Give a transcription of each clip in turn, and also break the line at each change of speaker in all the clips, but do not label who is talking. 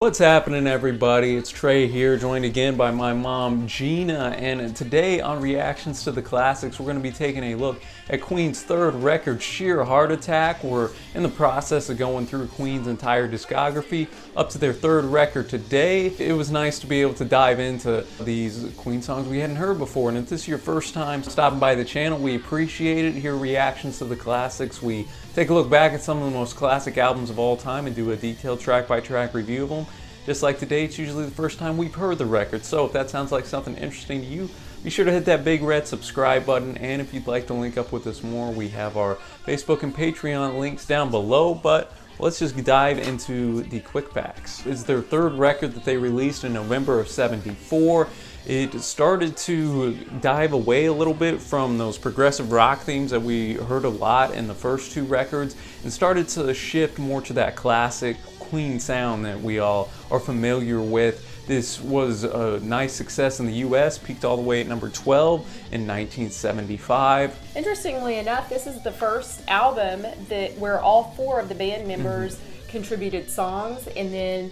What's happening, everybody? It's Trey here, joined again by my mom Gina, and today on Reactions to the Classics we're going to be taking a look at Queen's third record, Sheer Heart Attack. We're in the process of going through Queen's entire discography up to their third record today. It was nice to be able to dive into these Queen songs we hadn't heard before, and if this is your first time stopping by the channel, we appreciate it. Here, Reactions to the Classics, we take a look back at some of the most classic albums of all time and do a detailed track-by-track review of them. Just like today, it's usually the first time we've heard the record, so if that sounds like something interesting to you, be sure to hit that big red subscribe button, and if you'd like to link up with us more, we have our Facebook and Patreon links down below. But let's just dive into the quick facts. It's their third record that they released in November of '74. It started to dive away a little bit from those progressive rock themes that we heard a lot in the first two records and started to shift more to that classic Queen sound that we all are familiar with. This was a nice success in the US, peaked all the way at number 12 in 1975.
Interestingly enough, this is the first album where all four of the band members contributed songs, and then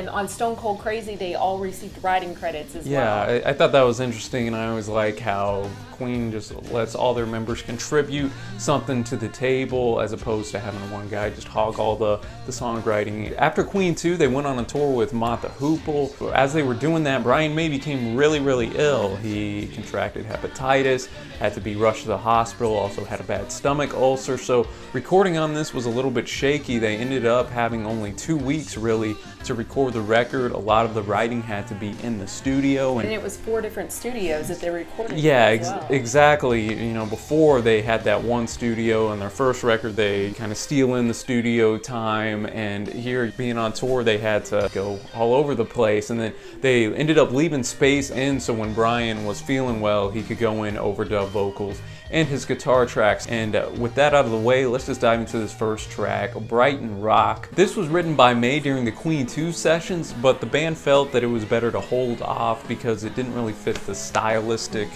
on Stone Cold Crazy, they all received writing credits as well.
Yeah, I thought that was interesting, and I always like how Queen just lets all their members contribute something to the table as opposed to having one guy just hog all the songwriting. After Queen 2, they went on a tour with Mott the Hoople. As they were doing that, Brian May became really ill. He contracted hepatitis, had to be rushed to the hospital, also had a bad stomach ulcer, so recording on this was a little bit shaky. They ended up having only 2 weeks really to record the record. A lot of the writing had to be in the studio.
And it was 4 different studios that they recorded.
Yeah,
as well.
Exactly. You know, before they had that one studio, and their first record they kind of steal in the studio time, and here being on tour they had to go all over the place, and then they ended up leaving space in so when Brian was feeling well he could go in overdub vocals and his guitar tracks. And with that out of the way, let's just dive into this first track, Brighton Rock. This was written by May during the Queen 2 sessions, but the band felt that it was better to hold off because it didn't really fit the stylistic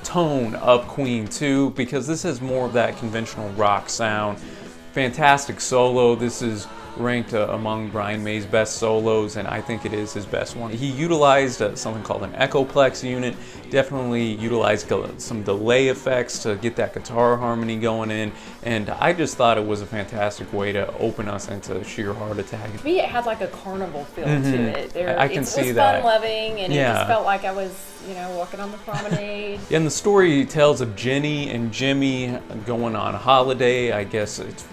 tone of Queen 2, because this has more of that conventional rock sound. Fantastic solo. This is ranked among Brian May's best solos, and I think it is his best one. He utilized something called an Echoplex unit, definitely utilized some delay effects to get that guitar harmony going in, and I just thought it was a fantastic way to open us into Sheer Heart Attack.
To me, it had like a carnival feel to it.
I can see that.
It was fun-loving, and it just felt like I was, walking on the promenade.
And the story tells of Jenny and Jimmy going on a holiday. I guess it's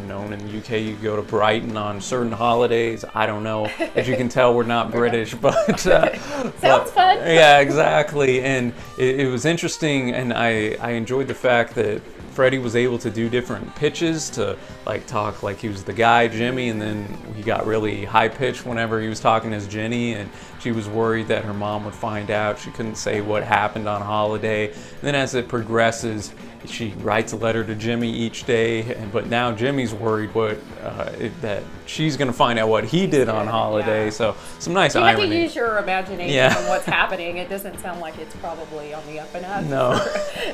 known in the UK, you go to Brighton on certain holidays. I don't know. As you can tell, we're not British, but
sounds fun.
Yeah, exactly. And it was interesting, and I enjoyed the fact that Freddie was able to do different pitches to talk like he was the guy, Jimmy, and then he got really high pitched whenever he was talking as Jenny, and she was worried that her mom would find out. She couldn't say what happened on holiday. And then as it progresses, she writes a letter to Jimmy each day, but now Jimmy's worried that she's going to find out what he did on holiday. So some nice irony.
You have to use your imagination on what's happening. It doesn't sound like it's probably on the up and up.
No.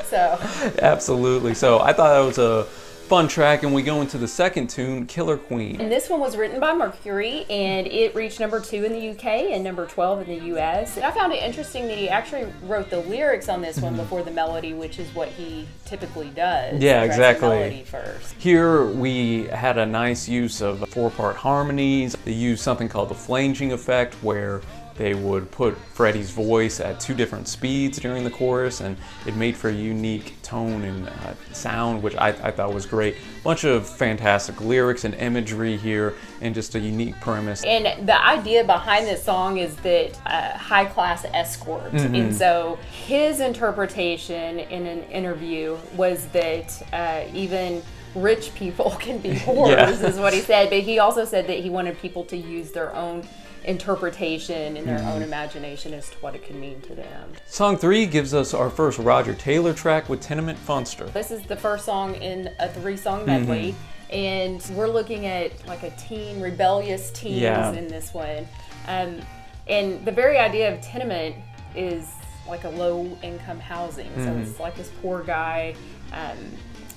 So.
Absolutely. So I thought that was a fun track, and we go into the second tune, Killer Queen.
And this one was written by Mercury, and it reached number 2 in the UK and number 12 in the US. And I found it interesting that he actually wrote the lyrics on this one before the melody, which is what he typically does.
Yeah, exactly.
The melody first.
Here we had a nice use of 4-part harmonies. They used something called the flanging effect, where they would put Freddie's voice at 2 different speeds during the chorus, and it made for a unique tone and sound, which I thought was great. Bunch of fantastic lyrics and imagery here, and just a unique premise.
And the idea behind this song is that high-class escort. And so his interpretation in an interview was that even rich people can be whores, is what he said. But he also said that he wanted people to use their own interpretation and their own imagination as to what it can mean to them.
Song 3 gives us our first Roger Taylor track with Tenement Funster.
This is the first song in a 3-song medley, and we're looking at like a rebellious teens in this one. And the very idea of tenement is like a low-income housing, so it's like this poor guy,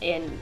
and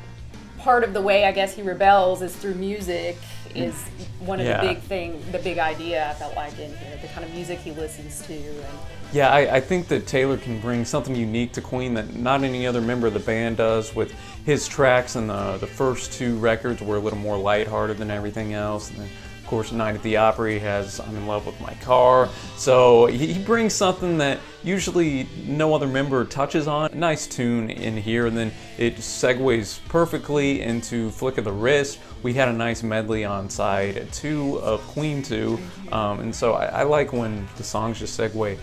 part of the way I guess he rebels is through music is one of the big idea I felt like in here, the kind of music he listens to. And
yeah, I think that Taylor can bring something unique to Queen that not any other member of the band does. With his tracks, and the first two records were a little more lighthearted than everything else. And then, of course, Night at the Opry has I'm in Love with My Car. So he brings something that usually no other member touches on. A nice tune in here, and then it segues perfectly into Flick of the Wrist. We had a nice medley on side 2 of Queen 2, and so I like when the songs just segue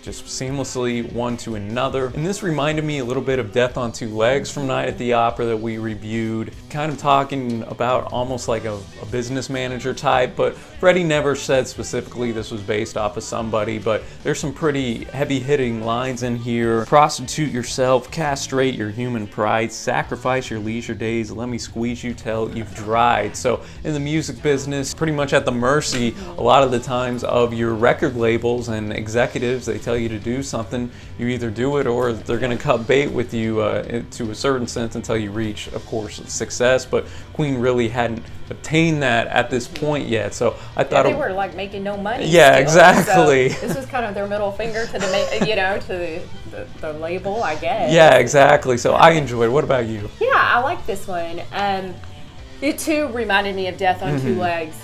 just seamlessly one to another. And this reminded me a little bit of Death on Two Legs from Night at the Opera that we reviewed, kind of talking about almost like a business manager type, but Freddie never said specifically this was based off of somebody, but there's some pretty heavy hitting lines in here. Prostitute yourself, castrate your human pride, sacrifice your leisure days, let me squeeze you till you've dried. So in the music business, pretty much at the mercy a lot of the times of your record labels and executives. They tell you to do something, you either do it or they're going to cut bait with you to a certain sense until you reach, of course, success. But Queen really hadn't obtained that at this point yet, so I thought
they were like making no money.
Yeah,
still.
exactly.
So this was kind of their middle finger to the label, I guess.
Yeah, exactly. So I enjoyed it. What about you?
Yeah, I like this one. It too reminded me of Death on Two Legs.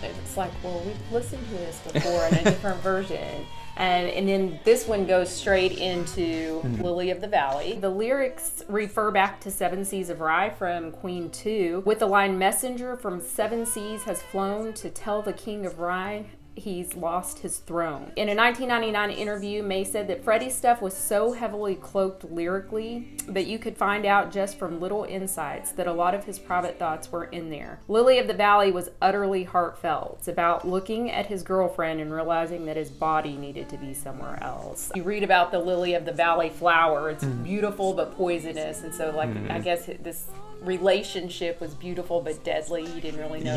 It's like, well, we've listened to this before in a different version. And then this one goes straight into Lily of the Valley. The lyrics refer back to Seven Seas of Rye from Queen 2, with the line, messenger from seven seas has flown to tell the king of Rye he's lost his throne. In a 1999 interview, May said that Freddie's stuff was so heavily cloaked lyrically that you could find out just from little insights that a lot of his private thoughts were in there. Lily of the Valley was utterly heartfelt. It's about looking at his girlfriend and realizing that his body needed to be somewhere else. You read about the Lily of the Valley flower. It's beautiful but poisonous, and so I guess this relationship was beautiful but deadly. You didn't really know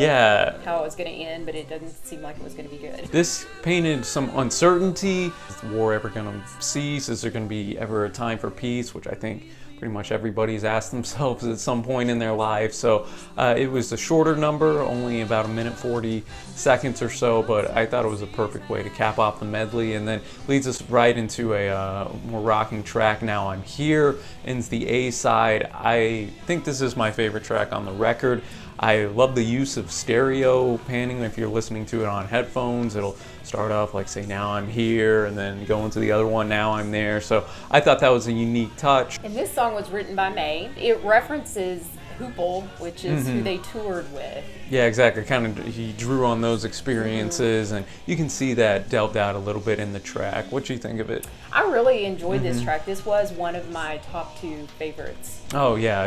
how it was going to end, but it doesn't seem like it was going to be good.
This painted some uncertainty. Is the war ever going to cease? Is there going to be ever a time for peace? Which I think pretty much everybody's asked themselves at some point in their life. So it was a shorter number, only about 1 minute 40 seconds or so, but I thought it was a perfect way to cap off the medley, and then leads us right into a more rocking track, Now I'm Here, ends the A side. I think this is my favorite track on the record. I love the use of stereo panning. If you're listening to it on headphones, it'll start off like, say, Now I'm Here, and then go into the other one, Now I'm There. So I thought that was a unique touch.
And this song was written by May. It references Hoople, which is who they toured with.
Yeah, exactly. Kind of, he drew on those experiences, and you can see that delved out a little bit in the track. What do you think of it?
I really enjoyed this track. This was one of my top 2 favorites.
Oh yeah,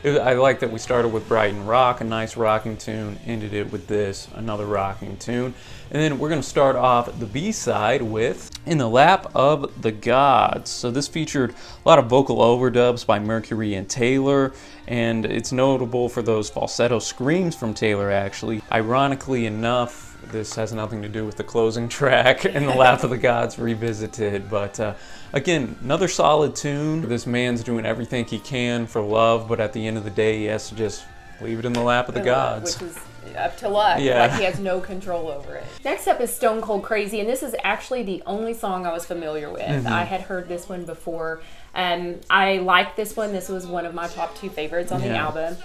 I like that we started with Brighton Rock, a nice rocking tune, ended it with this, another rocking tune, and then we're going to start off the B-side with In the Lap of the Gods. So this featured a lot of vocal overdubs by Mercury and Taylor, and it's notable for those falsetto screams from Taylor, actually. Ironically enough, this has nothing to do with the closing track, In the Lap of the Gods Revisited, but again, another solid tune. This man's doing everything he can for love, but at the end of the day, he has to just leave it in the lap of the gods.
Which is up to luck.
Yeah.
Like he has no control over it. Next up is Stone Cold Crazy, and this is actually the only song I was familiar with. I had heard this one before. I like this one. This was one of my top 2 favorites on the album.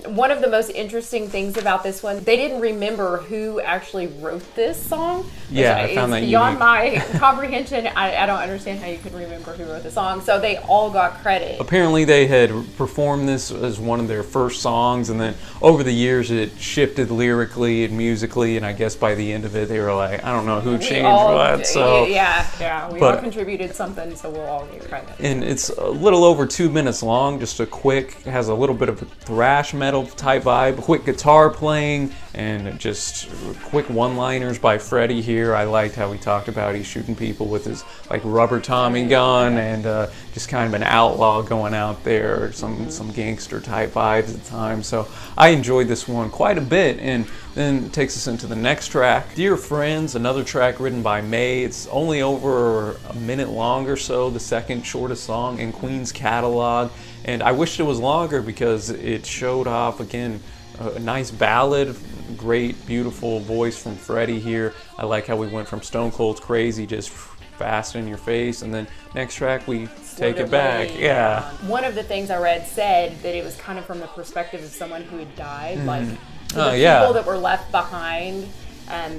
One of the most interesting things about this one, they didn't remember who actually wrote this song.
Yeah, I found that
beyond my comprehension. I don't understand how you could remember who wrote the song. So they all got credit.
Apparently they had performed this as one of their first songs, and then over the years it shifted lyrically and musically, and I guess by the end of it they were like, I don't know who changed what. So
we all contributed something, so we'll all get credit.
And it's a little over 2 minutes long, just a quick, has a little bit of a thrash metal type vibe, quick guitar playing, and just quick one-liners by Freddie here. I liked how he talked about he's shooting people with his like rubber Tommy gun, and just kind of an outlaw going out there, some gangster type vibes at the time. So I enjoyed this one quite a bit, and then it takes us into the next track, Dear Friends, another track written by May. It's only over 1 minute long or so, the second shortest song in Queen's catalog, and I wished it was longer because it showed off again a nice ballad, great, beautiful voice from Freddie here. I like how we went from Stone Cold Crazy, just fast in your face, and then next track we take it back. Yeah.
One of the things I read said that it was kind of from the perspective of someone who had died, like the
yeah.
people that were left behind.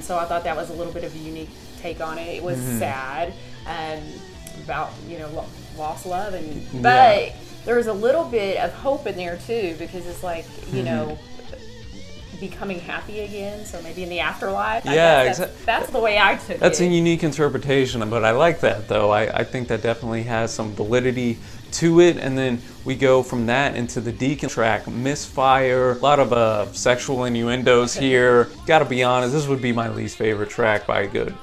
So I thought that was a little bit of a unique take on it. It was sad, about, you know, lost love, and but there was a little bit of hope in there too, because it's like, you know, becoming happy again, so maybe in the afterlife. That's the way I took it.
That's a unique interpretation, but I like that though. I think that definitely has some validity to it. And then we go from that into the Deacon track, Misfire. A lot of sexual innuendos here. Gotta be honest, this would be my least favorite track by a good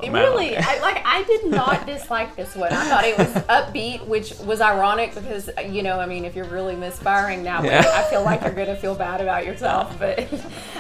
amount.
Really, I did not dislike this one. I thought it was upbeat, which was ironic because, you know, I mean, if you're really misfiring that way, I feel like you're gonna feel bad about yourself. But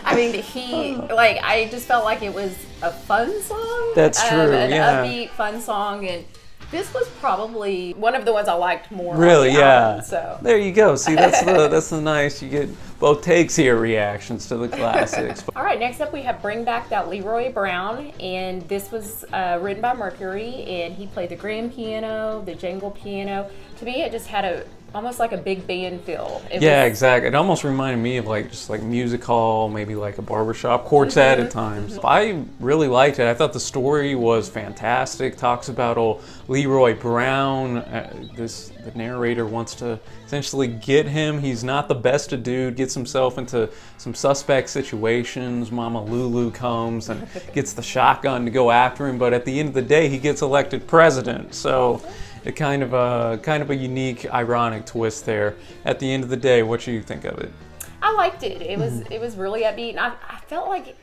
I mean, I just felt like it was a fun song.
That's true.
An upbeat, fun song, and this was probably one of the ones I liked more.
Really,
album, so
there you go. See, that's the nice. You get both takes here, reactions to the classics.
All right, next up we have Bring Back That Leroy Brown, and this was written by Mercury, and he played the grand piano, the jangle piano. To me, it just had almost like a big band feel.
Exactly. It almost reminded me of just like music hall, maybe like a barbershop quartet at times. I really liked it. I thought the story was fantastic. Talks about old Leroy Brown. The narrator wants to essentially get him. He's not the best of dude. Gets himself into some suspect situations. Mama Lulu comes and gets the shotgun to go after him. But at the end of the day, he gets elected president. So it kind of a unique, ironic twist there. At the end of the day, what do you think of it?
I liked it. It was really upbeat, and I felt like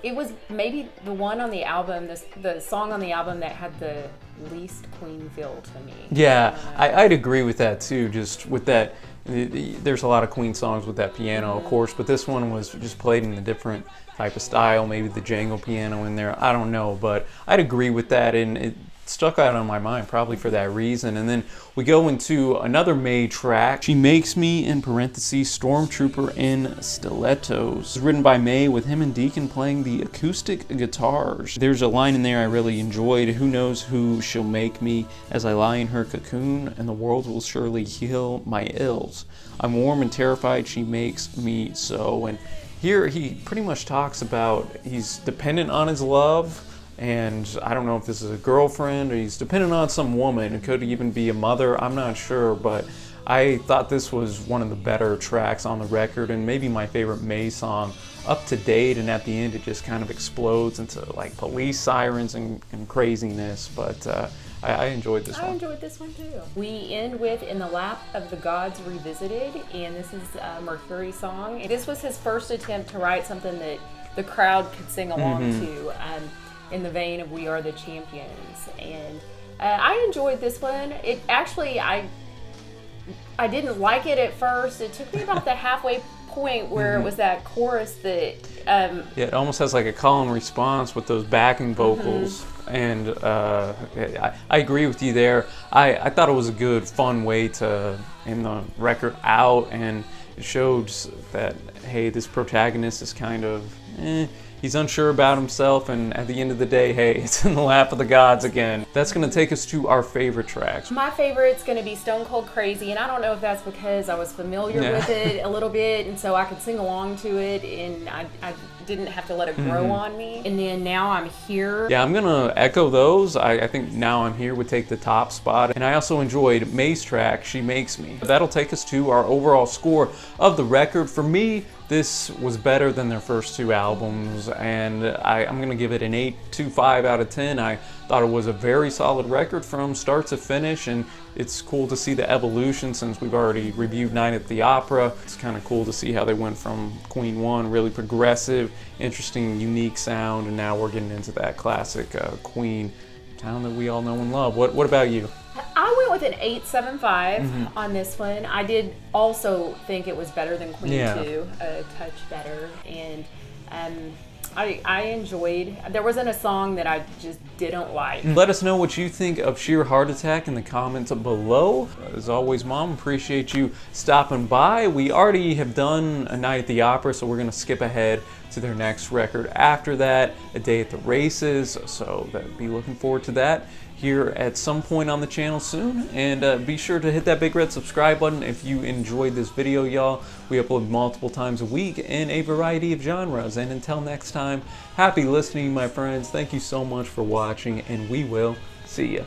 it was maybe the one on the album, the song on the album that had the least Queen feel to me.
Yeah, I'd agree with that too. Just with that, there's a lot of Queen songs with that piano, of course, but this one was just played in a different type of style. Maybe the jangle piano in there. I don't know, but I'd agree with that, and it stuck out on my mind probably for that reason. And then we go into another May track, She Makes Me, in parentheses, Stormtrooper in Stilettos. It's written by May with him and Deacon playing the acoustic guitars. There's a line in there I really enjoyed. Who knows who she'll make me as I lie in her cocoon, and the world will surely heal my ills. I'm warm and terrified, she makes me so. And here he pretty much talks about he's dependent on his love, and I don't know if this is a girlfriend or he's dependent on some woman. It could even be a mother. I'm not sure, but I thought this was one of the better tracks on the record and maybe my favorite May song up to date. And at the end, it just kind of explodes into like police sirens and craziness. But I enjoyed this one.
I enjoyed this one too. We end with In the Lap of the Gods Revisited, and this is a Mercury song. This was his first attempt to write something that the crowd could sing along to. In the vein of We Are the Champions, and I enjoyed this one. It actually, I didn't like it at first. It took me about the halfway point where it was that chorus that
it almost has like a call and response with those backing vocals. And I agree with you there. I thought it was a good, fun way to end the record out, and it showed that, hey, this protagonist is kind of he's unsure about himself, and at the end of the day, hey, it's in the lap of the gods again. That's going to take us to our favorite tracks.
My favorite's going to be Stone Cold Crazy, and I don't know if that's because I was familiar with it a little bit, and so I could sing along to it, and I didn't have to let it grow on me. And then Now I'm Here.
Yeah, I'm going to echo those. I think Now I'm Here would take the top spot. And I also enjoyed May's track, She Makes Me. That'll take us to our overall score of the record. For me, this was better than their first two albums, and I'm going to give it an 8.25 out of 10. I thought it was a very solid record from start to finish, and it's cool to see the evolution since we've already reviewed Night at the Opera. It's kind of cool to see how they went from Queen 1, really progressive, interesting, unique sound, and now we're getting into that classic Queen sound that we all know and love. What about you?
I went with an 8.75 on this one. I did also think it was better than Queen 2, a touch better. And I enjoyed. There wasn't a song that I just didn't like.
Let us know what you think of Sheer Heart Attack in the comments below. As always, Mom, appreciate you stopping by. We already have done A Night at the Opera, so we're going to skip ahead to their next record after that, A Day at the Races. So be looking forward to that here at some point on the channel soon. And be sure to hit that big red subscribe button if you enjoyed this video, y'all. We upload multiple times a week in a variety of genres. And until next time, happy listening, my friends. Thank you so much for watching, and we will see ya.